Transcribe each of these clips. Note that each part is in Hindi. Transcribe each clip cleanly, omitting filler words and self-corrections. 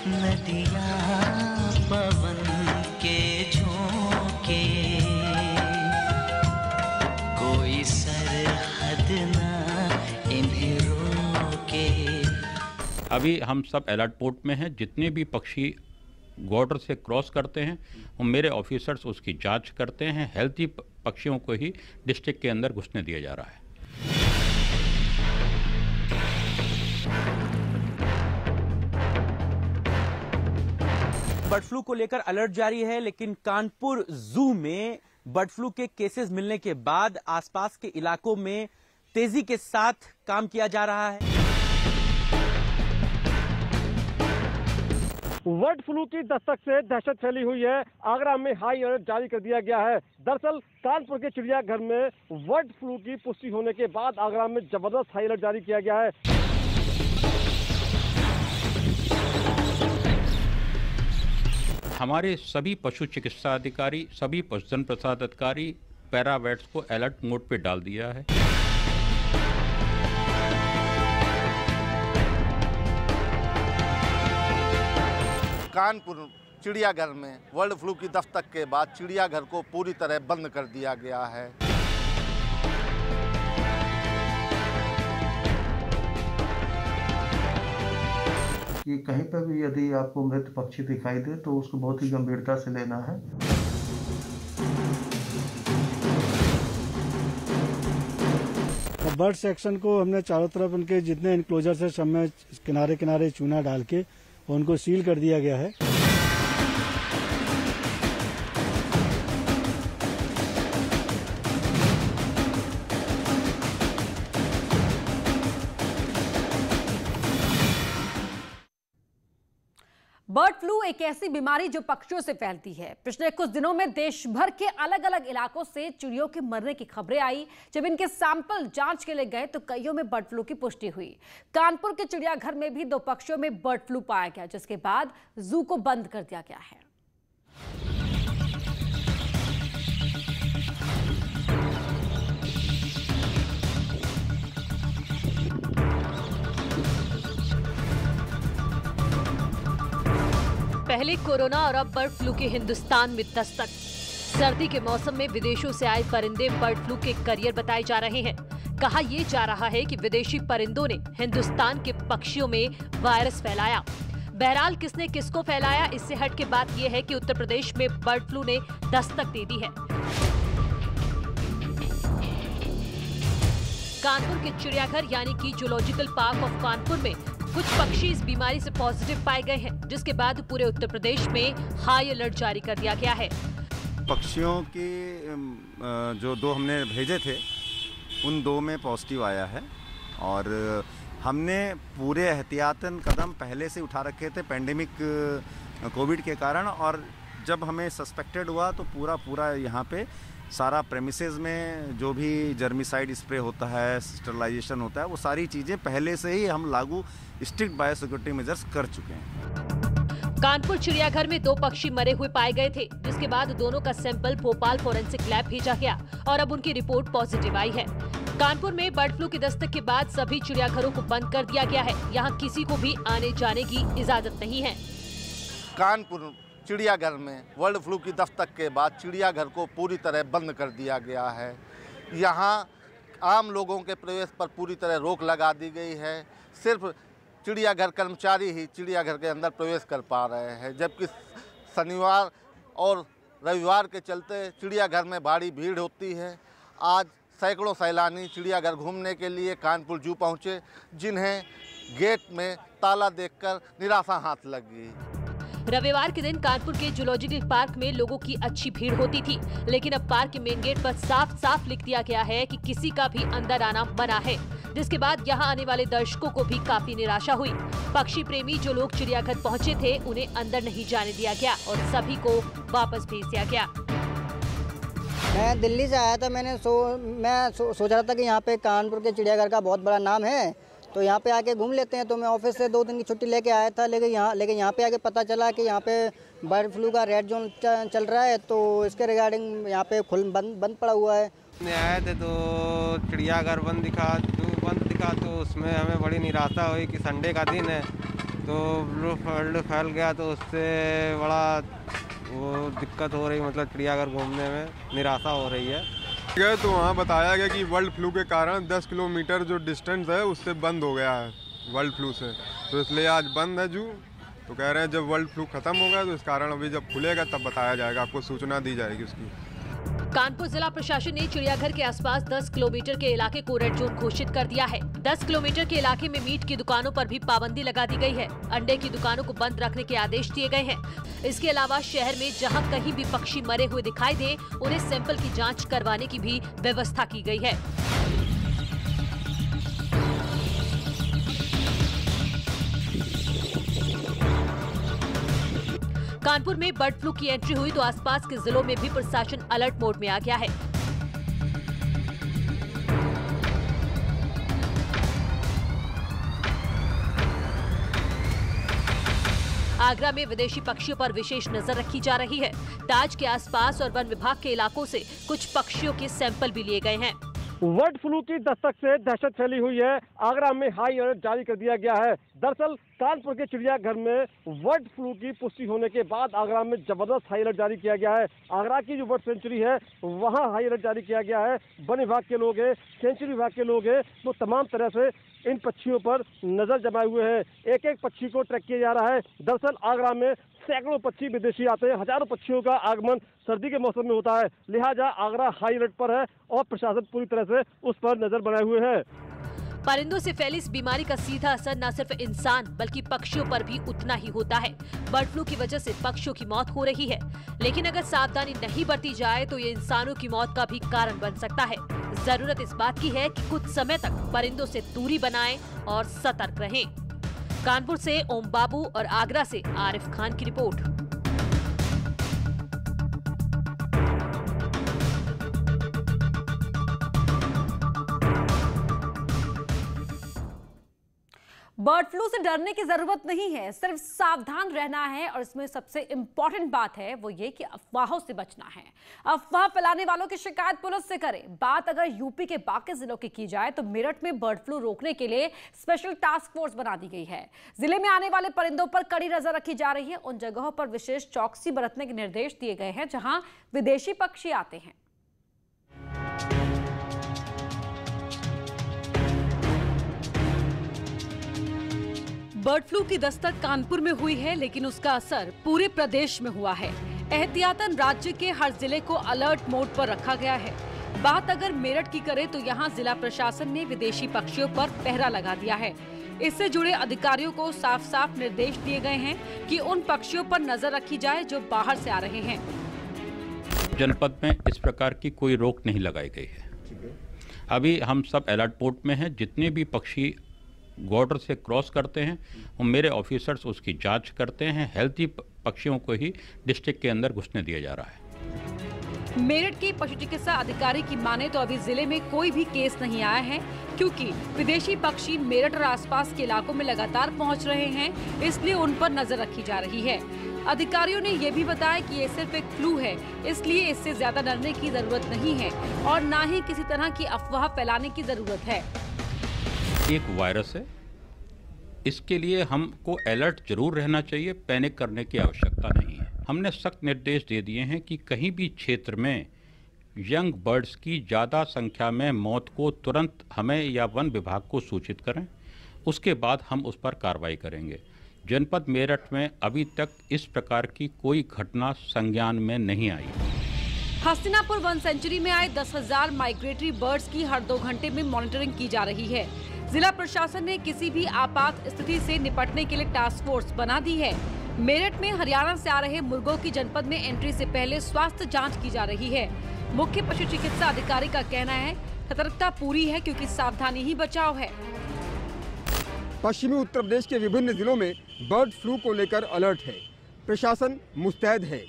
नदियाँ पवन के झोंके, कोई सरहद ना इन्हें रोके। अभी हम सब अलर्ट पोर्ट में हैं। जितने भी पक्षी बॉर्डर से क्रॉस करते हैं वो मेरे ऑफिसर्स उसकी जांच करते हैं। हेल्थी पक्षियों को ही डिस्ट्रिक्ट के अंदर घुसने दिया जा रहा है। बर्ड फ्लू को लेकर अलर्ट जारी है, लेकिन कानपुर जू में बर्ड फ्लू के केसेस मिलने के बाद आसपास के इलाकों में तेजी के साथ काम किया जा रहा है। बर्ड फ्लू की दस्तक से दहशत फैली हुई है। आगरा में हाई अलर्ट जारी कर दिया गया है। दरअसल कानपुर के चिड़ियाघर में बर्ड फ्लू की पुष्टि होने के बाद आगरा में जबरदस्त हाई अलर्ट जारी किया गया है। हमारे सभी पशु चिकित्सा अधिकारी, सभी पशुधन प्रसाद अधिकारी, पैरावेट्स को अलर्ट मोड पे डाल दिया है। कानपुर चिड़ियाघर में बर्ड फ्लू की दस्तक के बाद चिड़ियाघर को पूरी तरह बंद कर दिया गया है। कि कहीं पर भी यदि आपको मृत पक्षी दिखाई दे तो उसको बहुत ही गंभीरता से लेना है। बर्ड सेक्शन को हमने चारों तरफ उनके जितने इनक्लोजर से सब में किनारे किनारे चूना डाल के उनको सील कर दिया गया है। बर्ड फ्लू एक ऐसी बीमारी जो पक्षियों से फैलती है। पिछले कुछ दिनों में देश भर के अलग अलग इलाकों से चिड़ियों के मरने की खबरें आई। जब इनके सैंपल जांच के लिए गए तो कईयों में बर्ड फ्लू की पुष्टि हुई। कानपुर के चिड़ियाघर में भी 2 पक्षियों में बर्ड फ्लू पाया गया, जिसके बाद जू को बंद कर दिया गया है। पहले कोरोना और अब बर्ड फ्लू के हिंदुस्तान में दस्तक। सर्दी के मौसम में विदेशों से आए परिंदे बर्ड फ्लू के करियर बताए जा रहे हैं। कहा यह जा रहा है कि विदेशी परिंदों ने हिंदुस्तान के पक्षियों में वायरस फैलाया। बहरहाल किसने किसको फैलाया, इससे हट के बात यह है कि उत्तर प्रदेश में बर्ड फ्लू ने दस्तक दे दी है। कानपुर के चिड़ियाघर यानी कि जूलॉजिकल पार्क ऑफ कानपुर में कुछ पक्षी इस बीमारी से पॉजिटिव पाए गए हैं, जिसके बाद पूरे उत्तर प्रदेश में हाई अलर्ट जारी कर दिया गया है। पक्षियों की जो 2 हमने भेजे थे उन 2 में पॉजिटिव आया है और हमने पूरे एहतियातन कदम पहले से उठा रखे थे पेंडेमिक कोविड के कारण। और जब हमें सस्पेक्टेड हुआ तो पूरा यहाँ पे सारा प्रेमिसेस में जो भी जर्मिसाइड स्प्रे होता है, स्टरलाइजेशन होता है, वो सारी चीज़ें पहले से ही हम लागू स्ट्रिक्ट बायोसिक्योरिटी मेजर्स कर चुके हैं। कानपुर चिड़ियाघर में 2 पक्षी मरे हुए पाए गए थे, जिसके बाद दोनों का सैंपल भोपाल फोरेंसिक लैब भेजा गया और अब उनकी रिपोर्ट पॉजिटिव आई है। कानपुर में बर्ड फ्लू की दस्तक के बाद सभी चिड़ियाघरों को बंद कर दिया गया है। यहाँ किसी को भी आने जाने की इजाजत नहीं है। कानपुर चिड़ियाघर में बर्ड फ्लू की दस्तक के बाद चिड़ियाघर को पूरी तरह बंद कर दिया गया है। यहाँ आम लोगों के प्रवेश पर पूरी तरह रोक लगा दी गई है। सिर्फ चिड़ियाघर कर्मचारी ही चिड़ियाघर के अंदर प्रवेश कर पा रहे हैं, जबकि शनिवार और रविवार के चलते चिड़ियाघर में भारी भीड़ होती है। आज सैकड़ों सैलानी चिड़ियाघर घूमने के लिए कानपुर जू पहुँचे, जिन्हें गेट में ताला देखकर निराशा हाथ लगी। रविवार के दिन कानपुर के जूलॉजिकल पार्क में लोगों की अच्छी भीड़ होती थी, लेकिन अब पार्क के मेन गेट पर साफ साफ लिख दिया गया है कि किसी का भी अंदर आना मना है, जिसके बाद यहां आने वाले दर्शकों को भी काफी निराशा हुई। पक्षी प्रेमी जो लोग चिड़ियाघर पहुंचे थे उन्हें अंदर नहीं जाने दिया गया और सभी को वापस भेज दिया गया। मैं दिल्ली से आया था। मैं सोच रहा था कि यहाँ पे कानपुर के चिड़ियाघर का बहुत बड़ा नाम है, तो यहाँ पे आके घूम लेते हैं। तो मैं ऑफिस से 2 दिन की छुट्टी लेके आया था, लेकिन यहाँ पे आके पता चला कि यहाँ पे बर्ड फ्लू का रेड जोन चल रहा है, तो इसके रिगार्डिंग यहाँ पे बंद पड़ा हुआ है। आए थे तो चिड़ियाघर बंद दिखा तो उसमें हमें बड़ी निराशा हुई कि संडे का दिन है तो ब्लू वर्ल्ड फैल गया तो उससे बड़ा वो दिक्कत हो रही, मतलब चिड़ियाघर घूमने में निराशा हो रही है। गए तो वहाँ बताया गया कि वर्ल्ड फ्लू के कारण 10 किलोमीटर जो डिस्टेंस है उससे बंद हो गया है वर्ल्ड फ्लू से, तो इसलिए आज बंद है जू। तो कह रहे हैं जब वर्ल्ड फ्लू खत्म होगा तो इस कारण अभी जब खुलेगा तब बताया जाएगा, आपको सूचना दी जाएगी उसकी। कानपुर जिला प्रशासन ने चिड़ियाघर के आसपास 10 किलोमीटर के इलाके को रेड जोन घोषित कर दिया है। 10 किलोमीटर के इलाके में मीट की दुकानों पर भी पाबंदी लगा दी गई है। अंडे की दुकानों को बंद रखने के आदेश दिए गए हैं। इसके अलावा शहर में जहां कहीं भी पक्षी मरे हुए दिखाई दे, उन्हें सैंपल की जांच करवाने की भी व्यवस्था की गई है। कानपुर में बर्ड फ्लू की एंट्री हुई तो आसपास के जिलों में भी प्रशासन अलर्ट मोड में आ गया है। आगरा में विदेशी पक्षियों पर विशेष नजर रखी जा रही है। ताज के आसपास और वन विभाग के इलाकों से कुछ पक्षियों के सैंपल भी लिए गए हैं। बर्ड फ्लू की दस्तक से दहशत फैली हुई है। आगरा में हाई अलर्ट जारी कर दिया गया है। दरअसल कानपुर के चिड़ियाघर में बर्ड फ्लू की पुष्टि होने के बाद आगरा में जबरदस्त हाई अलर्ट जारी किया गया है। आगरा की जो बर्ड सेंचुरी है वहां हाई अलर्ट जारी किया गया है। वन विभाग के लोग हैं, सेंचुरी विभाग के लोग हैं, वो तमाम तरह से इन पक्षियों पर नजर जमाए हुए हैं। एक एक पक्षी को ट्रैक किया जा रहा है। दरअसल आगरा में सैकड़ों पक्षी विदेशी आते हैं। हजारों पक्षियों का आगमन सर्दी के मौसम में होता है, लिहाजा आगरा हाई अलर्ट पर है और प्रशासन पूरी तरह से उस पर नजर बनाए हुए है। परिंदों से फैली इस बीमारी का सीधा असर न सिर्फ इंसान बल्कि पक्षियों पर भी उतना ही होता है। बर्ड फ्लू की वजह से पक्षियों की मौत हो रही है, लेकिन अगर सावधानी नहीं बरती जाए तो ये इंसानों की मौत का भी कारण बन सकता है। जरूरत इस बात की है कि कुछ समय तक परिंदों से दूरी बनाएं और सतर्क रहें। कानपुर से ओम बाबू और आगरा से आरिफ खान की रिपोर्ट। बर्ड फ्लू से डरने की जरूरत नहीं है, सिर्फ सावधान रहना है। और इसमें सबसे इंपॉर्टेंट बात है वो ये कि अफवाहों से बचना है। अफवाह फैलाने वालों की शिकायत पुलिस से करें। बात अगर यूपी के बाकी जिलों की की जाए तो मेरठ में बर्ड फ्लू रोकने के लिए स्पेशल टास्क फोर्स बना दी गई है। जिले में आने वाले परिंदों पर कड़ी नजर रखी जा रही है। उन जगहों पर विशेष चौकसी बरतने के निर्देश दिए गए हैं जहां विदेशी पक्षी आते हैं। बर्ड फ्लू की दस्तक कानपुर में हुई है, लेकिन उसका असर पूरे प्रदेश में हुआ है। एहतियातन राज्य के हर जिले को अलर्ट मोड पर रखा गया है। बात अगर मेरठ की करें तो यहाँ जिला प्रशासन ने विदेशी पक्षियों पर पहरा लगा दिया है। इससे जुड़े अधिकारियों को साफ साफ निर्देश दिए गए हैं कि उन पक्षियों पर नजर रखी जाए जो बाहर से आ रहे हैं। जनपद में इस प्रकार की कोई रोक नहीं लगाई गई है। अभी हम सब अलर्ट मोड में हैं। जितने भी पक्षी बॉर्डर से क्रॉस करते हैं वो मेरे ऑफिसर्स उसकी जांच करते हैं। हेल्थी पक्षियों को ही डिस्ट्रिक्ट के अंदर घुसने दिया जा रहा है। मेरठ के पशु चिकित्सा अधिकारी की माने तो अभी जिले में कोई भी केस नहीं आया है, क्योंकि विदेशी पक्षी मेरठ और आसपास के इलाकों में लगातार पहुंच रहे हैं, इसलिए उन पर नजर रखी जा रही है। अधिकारियों ने ये भी बताया कि ये सिर्फ एक फ्लू है, इसलिए इससे ज्यादा डरने की जरूरत नहीं है और न ही किसी तरह की अफवाह फैलाने की जरूरत है। एक वायरस है, इसके लिए हमको अलर्ट जरूर रहना चाहिए, पैनिक करने की आवश्यकता नहीं है। हमने सख्त निर्देश दे दिए हैं कि कहीं भी क्षेत्र में यंग बर्ड्स की ज़्यादा संख्या में मौत को तुरंत हमें या वन विभाग को सूचित करें, उसके बाद हम उस पर कार्रवाई करेंगे। जनपद मेरठ में अभी तक इस प्रकार की कोई घटना संज्ञान में नहीं आई। हस्तिनापुर वन सेंचुरी में आए 10,000 माइग्रेटरी बर्ड्स की हर 2 घंटे में मॉनिटरिंग की जा रही है। जिला प्रशासन ने किसी भी आपात स्थिति से निपटने के लिए टास्क फोर्स बना दी है। मेरठ में हरियाणा से आ रहे मुर्गों की जनपद में एंट्री से पहले स्वास्थ्य जांच की जा रही है। मुख्य पशु चिकित्सा अधिकारी का कहना है सतर्कता पूरी है क्योंकि सावधानी ही बचाव है। पश्चिमी उत्तर प्रदेश के विभिन्न जिलों में बर्ड फ्लू को लेकर अलर्ट है। प्रशासन मुस्तैद है।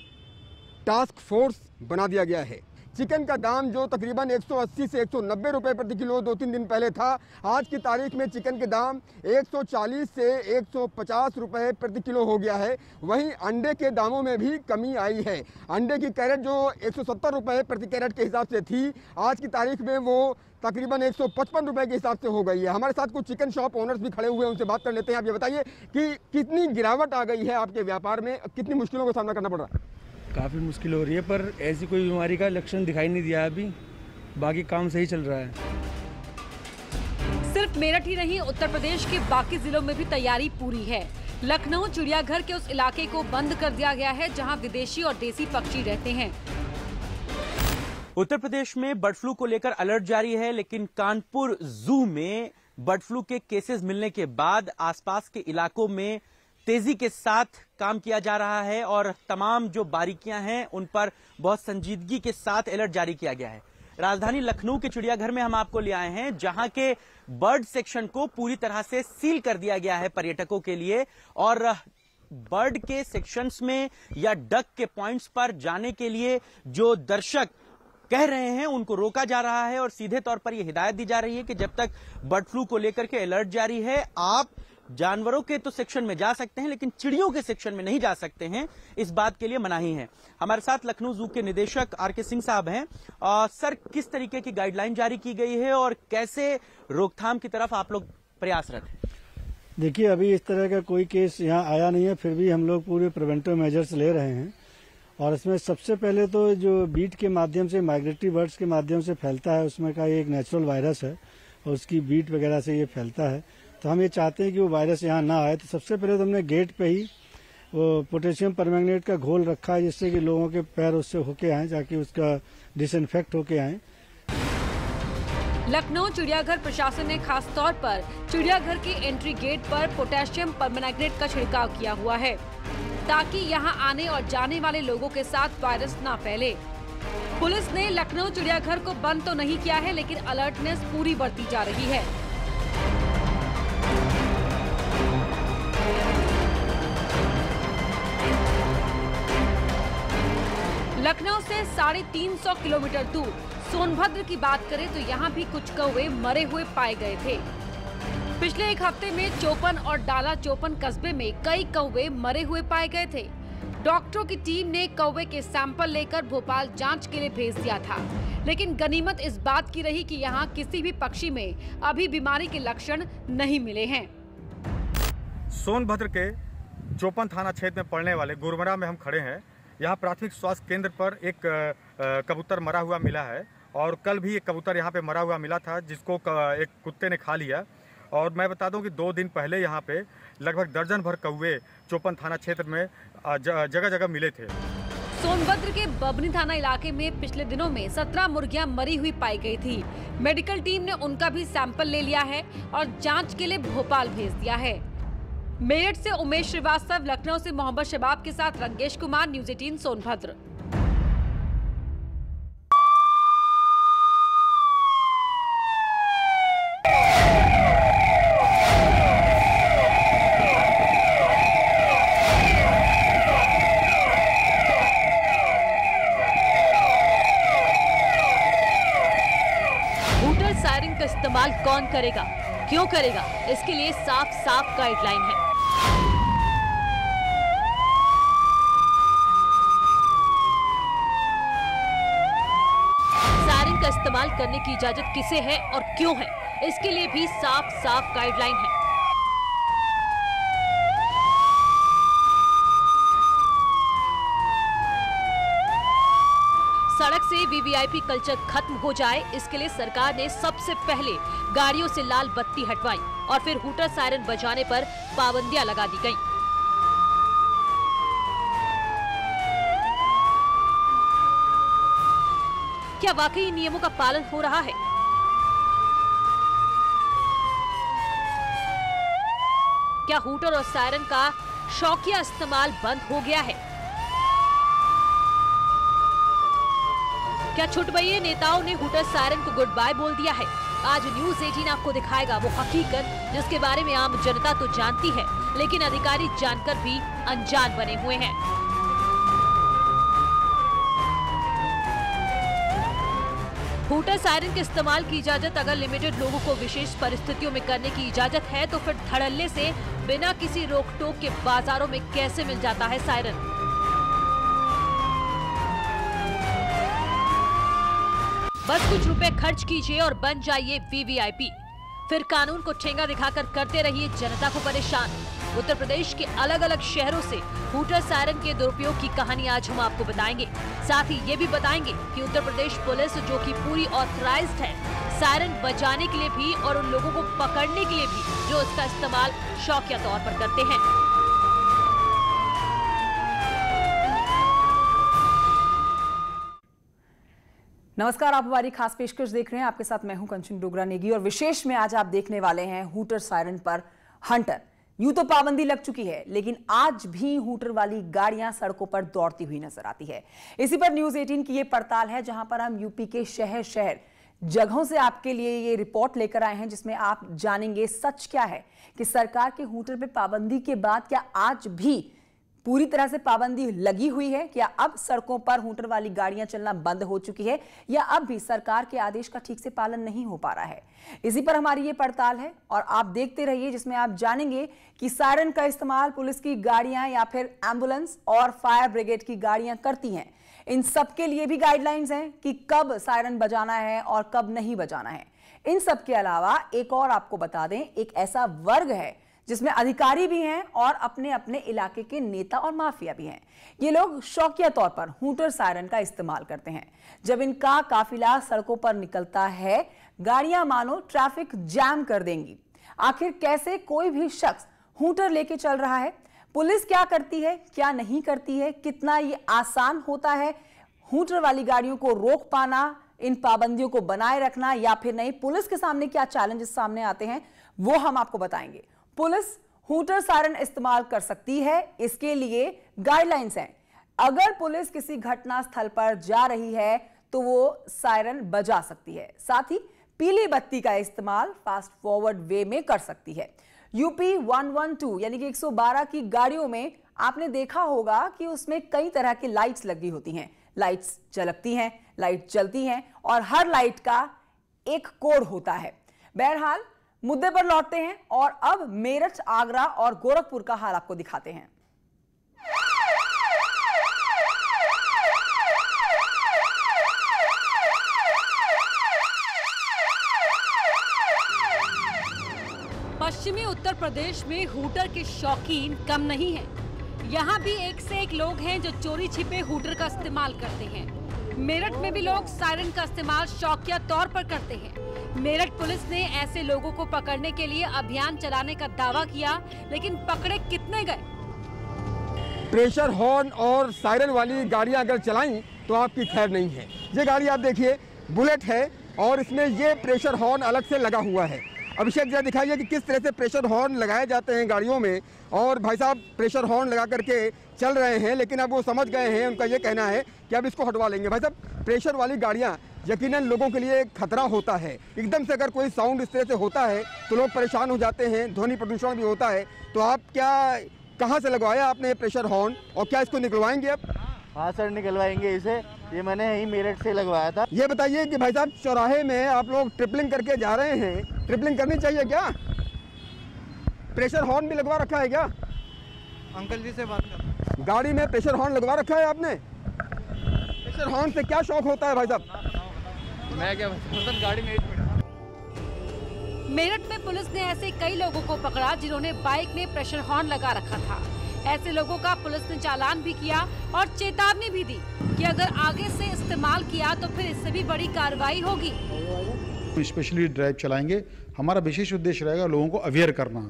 टास्क फोर्स बना दिया गया है। चिकन का दाम जो तकरीबन 180 से 190 रुपए प्रति किलो 2-3 दिन पहले था, आज की तारीख में चिकन के दाम 140 से 150 रुपए प्रति किलो हो गया है। वहीं अंडे के दामों में भी कमी आई है। अंडे की कैरेट जो 170 रुपए प्रति कैरेट के हिसाब से थी, आज की तारीख में वो तकरीबन 155 रुपए के हिसाब से हो गई है। हमारे साथ कुछ चिकन शॉप ओनर्स भी खड़े हुए हैं, उनसे बात कर लेते हैं। आप ये बताइए कि कितनी गिरावट आ गई है आपके व्यापार में, कितनी मुश्किलों का सामना करना पड़ रहा है? काफ़ी मुश्किल हो रही है, पर ऐसी कोई बीमारी का लक्षण दिखाई नहीं दिया अभी, बाकी काम सही चल रहा है। सिर्फ मेरठ ही नहीं, उत्तर प्रदेश के बाकी जिलों में भी तैयारी पूरी है। लखनऊ चिड़ियाघर के उस इलाके को बंद कर दिया गया है जहां विदेशी और देसी पक्षी रहते हैं। उत्तर प्रदेश में बर्ड फ्लू को लेकर अलर्ट जारी है, लेकिन कानपुर जू में बर्ड फ्लू के केसेस मिलने के बाद आसपास के इलाकों में तेजी के साथ काम किया जा रहा है और तमाम जो बारीकियां हैं उन पर बहुत संजीदगी के साथ अलर्ट जारी किया गया है। राजधानी लखनऊ के चिड़ियाघर में हम आपको ले आए हैं, जहां के बर्ड सेक्शन को पूरी तरह से सील कर दिया गया है पर्यटकों के लिए, और बर्ड के सेक्शंस में या डक के पॉइंट्स पर जाने के लिए जो दर्शक कह रहे हैं उनको रोका जा रहा है और सीधे तौर पर यह हिदायत दी जा रही है कि जब तक बर्ड फ्लू को लेकर के अलर्ट जारी है, आप जानवरों के तो सेक्शन में जा सकते हैं लेकिन चिड़ियों के सेक्शन में नहीं जा सकते हैं, इस बात के लिए मनाही है। हमारे साथ लखनऊ जू के निदेशक आर.के. सिंह साहब हैं। सर, किस तरीके की गाइडलाइन जारी की गई है और कैसे रोकथाम की तरफ आप लोग प्रयासरत हैं? देखिए, अभी इस तरह का कोई केस यहाँ आया नहीं है, फिर भी हम लोग पूरे प्रिवेंटिव मेजर्स ले रहे हैं। और इसमें सबसे पहले तो जो बीट के माध्यम से, माइग्रेटरी बर्ड्स के माध्यम से फैलता है, उसमें का एक नेचुरल वायरस है और उसकी बीट वगैरह से ये फैलता है। तो हम ये चाहते हैं कि वो वायरस यहाँ ना आए। तो सबसे पहले तो हमने गेट पे ही वो पोटेशियम परमैंगनेट का घोल रखा है, जिससे कि लोगों के पैर उससे होके आए, ताकि उसका डिसइंफेक्ट होके आए। लखनऊ चिड़ियाघर प्रशासन ने खास तौर पर चिड़ियाघर के एंट्री गेट पर पोटेशियम परमैंगनेट का छिड़काव किया हुआ है, ताकि यहां आने और जाने वाले लोगों के साथ वायरस ना फैले। पुलिस ने लखनऊ चिड़ियाघर को बंद तो नहीं किया है, लेकिन अलर्टनेस पूरी बरती जा रही है। लखनऊ से 350 किलोमीटर दूर सोनभद्र की बात करें तो यहाँ भी कुछ कौवे मरे हुए पाए गए थे। पिछले एक हफ्ते में चौपन और डाला चौपन कस्बे में कई कौवे मरे हुए पाए गए थे। डॉक्टरों की टीम ने कौवे के सैंपल लेकर भोपाल जांच के लिए भेज दिया था, लेकिन गनीमत इस बात की रही कि यहाँ किसी भी पक्षी में अभी बीमारी के लक्षण नहीं मिले हैं। सोनभद्र के चौपन थाना क्षेत्र में पड़ने वाले गुरमरा में हम खड़े हैं। यहाँ प्राथमिक स्वास्थ्य केंद्र पर एक कबूतर मरा हुआ मिला है और कल भी एक कबूतर यहाँ पे मरा हुआ मिला था, जिसको एक कुत्ते ने खा लिया। और मैं बता दूं कि 2 दिन पहले यहाँ पे लगभग दर्जन भर कौवे चौपन थाना क्षेत्र में जगह जगह मिले थे। सोनभद्र के बबनी थाना इलाके में पिछले दिनों में 17 मुर्गियां मरी हुई पाई गई थी। मेडिकल टीम ने उनका भी सैंपल ले लिया है और जाँच के लिए भोपाल भेज दिया है। मेरठ से उमेश श्रीवास्तव, लखनऊ से मोहम्मद शबाब के साथ Rangesh Kumar, news 18 Sonbhadra. Hooter siren का इस्तेमाल कौन करेगा, क्यों करेगा, इसके लिए साफ साफ गाइडलाइन है। सायरन का इस्तेमाल करने की इजाजत किसे है और क्यों है, इसके लिए भी साफ साफ गाइडलाइन है। सड़क से वीवीआईपी कल्चर खत्म हो जाए, इसके लिए सरकार ने सबसे पहले गाड़ियों से लाल बत्ती हटवाई और फिर हूटर सायरन बजाने पर पाबंदियां लगा दी गईं। क्या वाकई इन नियमों का पालन हो रहा है? क्या हूटर और सायरन का शौकिया इस्तेमाल बंद हो गया है? क्या छुटभइये नेताओं ने हूटर सायरन को गुड बाय बोल दिया है? आज न्यूज़ 18 आपको दिखाएगा वो हकीकत जिसके बारे में आम जनता तो जानती है, लेकिन अधिकारी जानकर भी अनजान बने हुए हैं। हूटर सायरन के इस्तेमाल की इजाजत अगर लिमिटेड लोगों को विशेष परिस्थितियों में करने की इजाजत है, तो फिर धड़ल्ले से बिना किसी रोक टोक के बाजारों में कैसे मिल जाता है सायरन? बस कुछ रुपए खर्च कीजिए और बन जाइए वीवीआईपी। फिर कानून को ठेंगा दिखाकर करते रहिए जनता को परेशान। उत्तर प्रदेश के अलग अलग शहरों से हूटर सायरन के दुरुपयोग की कहानी आज हम आपको बताएंगे। साथ ही ये भी बताएंगे कि उत्तर प्रदेश पुलिस, जो कि पूरी ऑथराइज्ड है सायरन बजाने के लिए भी और उन लोगों को पकड़ने के लिए भी जो इसका इस्तेमाल शौकिया तौर पर करते हैं। नमस्कार, आप हमारी खास पेशकश देख रहे हैं। आपके साथ मैं हूं कंचन डोगरा नेगी और विशेष में आज आप देखने वाले हैं हूटर सायरन पर हंटर। यूं तो पाबंदी लग चुकी है, लेकिन आज भी हूटर वाली गाड़ियां सड़कों पर दौड़ती हुई नजर आती है। इसी पर न्यूज 18 की ये पड़ताल है, जहां पर हम यूपी के शहर शहर जगहों से आपके लिए ये रिपोर्ट लेकर आए हैं, जिसमें आप जानेंगे सच क्या है कि सरकार के हूटर पे पाबंदी के बाद क्या आज भी पूरी तरह से पाबंदी लगी हुई है, क्या अब सड़कों पर हूटर वाली गाड़ियां चलना बंद हो चुकी है, या अब भी सरकार के आदेश का ठीक से पालन नहीं हो पा रहा है। इसी पर हमारी ये पड़ताल है और आप देखते रहिए, जिसमें आप जानेंगे कि सायरन का इस्तेमाल पुलिस की गाड़ियां या फिर एम्बुलेंस और फायर ब्रिगेड की गाड़ियां करती हैं। इन सब के लिए भी गाइडलाइंस हैं कि कब सायरन बजाना है और कब नहीं बजाना है। इन सब के अलावा एक और आपको बता दें, एक ऐसा वर्ग है जिसमें अधिकारी भी हैं और अपने अपने इलाके के नेता और माफिया भी हैं। ये लोग शौकिया तौर पर हूटर सायरन का इस्तेमाल करते हैं। जब इनका काफिला सड़कों पर निकलता है, गाड़ियां मानो ट्रैफिक जैम कर देंगी। आखिर कैसे कोई भी शख्स हूटर लेके चल रहा है, पुलिस क्या करती है, क्या नहीं करती है, कितना ये आसान होता है हूटर वाली गाड़ियों को रोक पाना, इन पाबंदियों को बनाए रखना, या फिर नहीं, पुलिस के सामने क्या चैलेंजेस सामने आते हैं, वो हम आपको बताएंगे। पुलिस हूटर सायरन इस्तेमाल कर सकती है, इसके लिए गाइडलाइंस हैं। अगर पुलिस किसी घटना स्थल पर जा रही है तो वो सायरन बजा सकती है। साथ ही पीली बत्ती का इस्तेमाल फास्ट फॉरवर्ड वे में कर सकती है। यूपी 112 यानी कि 112 की गाड़ियों में आपने देखा होगा कि उसमें कई तरह की लाइट्स लगी होती हैं। लाइट्स झलकती हैं, लाइट जलती हैं और हर लाइट का एक कोड होता है। बहरहाल मुद्दे पर लौटते हैं और अब मेरठ, आगरा और गोरखपुर का हाल आपको दिखाते हैं। पश्चिमी उत्तर प्रदेश में हूटर के शौकीन कम नहीं हैं। यहाँ भी एक से एक लोग हैं जो चोरी छिपे हूटर का इस्तेमाल करते हैं। मेरठ में भी लोग सायरन का इस्तेमाल शौकिया तौर पर करते हैं। मेरठ पुलिस ने ऐसे लोगों को पकड़ने के लिए अभियान चलाने का दावा किया, लेकिन पकड़े कितने गए? प्रेशर हॉर्न और सायरन वाली गाड़ियां अगर चलाईं तो आपकी खैर नहीं है। ये गाड़ी आप देखिए, बुलेट है और इसमें ये प्रेशर हॉर्न अलग से लगा हुआ है। अभिषेक जरा दिखाइए कि किस तरह से प्रेशर हॉर्न लगाए जाते हैं गाड़ियों में। और भाई साहब प्रेशर हॉर्न लगा करके चल रहे हैं, लेकिन अब वो समझ गए हैं, उनका ये कहना है कि अब इसको हटवा लेंगे। भाई साहब, प्रेशर वाली गाड़ियाँ यकीनन लोगों के लिए खतरा होता है। एकदम से अगर कोई साउंड इस तरह से होता है तो लोग परेशान हो जाते हैं, ध्वनि प्रदूषण भी होता है। तो आप क्या, कहाँ से लगवाया आपने प्रेशर हॉर्न और क्या इसको निकलवाएंगे अब? हाँ सर, निकलवाएंगे इसे। ये मैंने यहीं मेरठ से लगवाया था। ये बताइए कि भाई साहब, चौराहे में आप लोग ट्रिपलिंग करके जा रहे हैं, ट्रिपलिंग करनी चाहिए क्या? प्रेशर हॉर्न भी लगवा रखा है क्या? अंकल जी से बात कर। गाड़ी में प्रेशर हॉर्न लगवा रखा है आपने? प्रेशर हॉर्न से क्या शौक होता है भाई साहब? मैं क्या बताऊं, गाड़ी में मेरठ में पुलिस ने ऐसे कई लोगों को पकड़ा जिन्होंने बाइक में प्रेशर हॉर्न लगा रखा था। ऐसे लोगों का पुलिस ने चालान भी किया और चेतावनी भी दी कि अगर आगे से इस्तेमाल किया तो फिर इससे भी बड़ी कार्रवाई होगी। स्पेशली ड्राइव चलाएंगे, हमारा विशेष उद्देश्य रहेगा लोगों को अवेयर करना।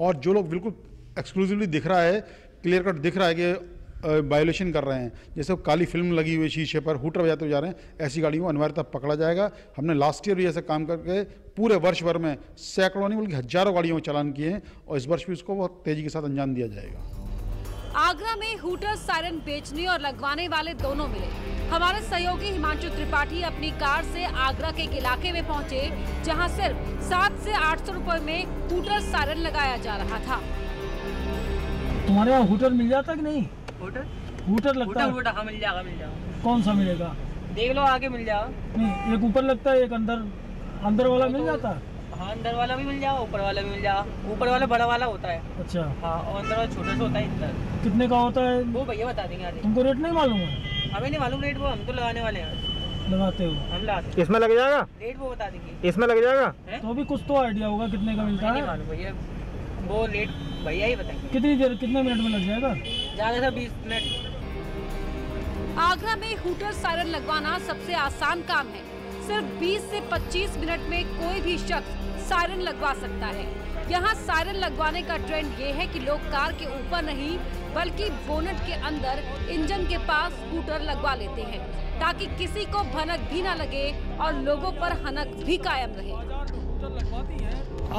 और जो लोग बिल्कुल एक्सक्लूसिवली दिख रहा है, क्लियर कट दिख रहा है कि वायोलेशन कर रहे हैं, जैसे काली फिल्म लगी हुई शीशे पर हूटर बजाते जा रहे हैं, ऐसी गाड़ियों को अनिवार्यतः पकड़ा जाएगा। हमने लास्ट ईयर भी ऐसा काम करके पूरे वर्ष भर में सैकड़ों नहीं बल्कि हजारों गाड़ियों में चालान किए हैं और इस वर्ष भी उसको बहुत तेजी के साथ अंजाम दिया जाएगा। आगरा में हूटर सायरन बेचने और लगवाने वाले दोनों मिले। हमारे सहयोगी हिमांशु त्रिपाठी अपनी कार से आगरा के एक इलाके में पहुंचे, जहां सिर्फ 700 से 800 रुपए में हूटर सायरन लगाया जा रहा था। तुम्हारे यहाँ हूटर मिल जाता कि नहीं? हूटर लगता है? हाँ, मिल जाएगा। कौन सा मिलेगा? देख लो, आगे मिल जाएगा। नहीं, एक ऊपर लगता है, एक अंदर वाला मिल जाता है। हाँ, अंदर वाला भी मिल जाएगा, ऊपर वाला भी मिल जाएगा। ऊपर वाला बड़ा वाला होता है। अच्छा। हाँ, और अंदर वाला छोटा सा होता है। इतना कितने का होता है वो भैया बता देंगे आगे। तुमको रेट नहीं मालूम है? हमें नहीं मालूम रेट, वो हम तो लगाने वाले हैं। लगाते हो? हम लाते। इसमें लग जाएगा? रेट वो बता देंगे। इसमें लग जाएगा? तो भी कुछ तो आइडिया होगा कितने का मिलता है? भैया वो रेट भैया ही बताएंगे। कितनी देर, कितने मिनट में लग जाएगा? ज्यादा से 20 मिनट। आगरा में हूटर सायरन लगवाना सबसे आसान काम है। सिर्फ 20 से 25 मिनट में कोई भी शख्स सायरन लगवा सकता है। यहाँ सायरन लगवाने का ट्रेंड ये है कि लोग कार के ऊपर नहीं बल्कि बोनट के अंदर इंजन के पास हूटर लगवा लेते हैं ताकि किसी को भनक भी न लगे और लोगों पर हनक भी कायम रहे।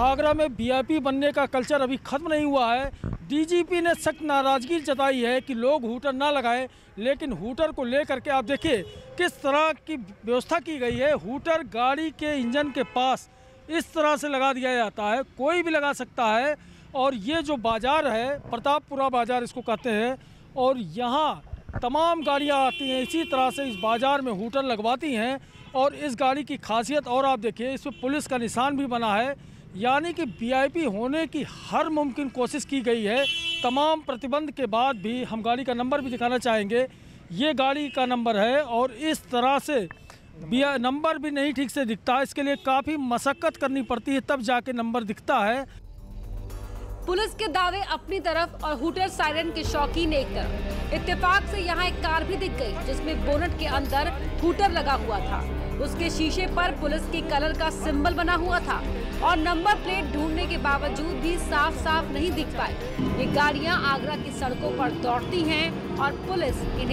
आगरा में वीआईपी बनने का कल्चर अभी खत्म नहीं हुआ है। डीजीपी ने सख्त नाराजगी जताई है कि लोग हूटर ना लगाएं, लेकिन हूटर को लेकर के आप देखिए किस तरह की व्यवस्था की गई है। हूटर गाड़ी के इंजन के पास इस तरह से लगा दिया जाता है, कोई भी लगा सकता है। और ये जो बाज़ार है, प्रतापपुरा बाज़ार इसको कहते हैं, और यहाँ तमाम गाड़ियाँ आती हैं इसी तरह से इस बाज़ार में हूटर लगवाती हैं। और इस गाड़ी की खासियत और आप देखिए इसमें पुलिस का निशान भी बना है, यानी कि वीआईपी होने की हर मुमकिन कोशिश की गई है। तमाम प्रतिबंध के बाद भी हम गाड़ी का नंबर भी दिखाना चाहेंगे। ये गाड़ी का नंबर है और इस तरह से नंबर भी नहीं ठीक से दिखता है। इसके लिए काफ़ी मशक्कत करनी पड़ती है तब जाके नंबर दिखता है। पुलिस के दावे अपनी तरफ और हूटर सायरन के शौकीन एक तरफ। इत्तेफाक से यहाँ एक कार भी दिख गई जिसमें बोनट के अंदर हूटर लगा हुआ था। उसके शीशे पर पुलिस के कलर का सिंबल बना हुआ था और नंबर प्लेट ढूंढने के बावजूद भी साफ साफ नहीं दिख पाई। ये गाड़ियाँ आगरा की सड़कों पर दौड़ती हैं और पुलिस इन्हें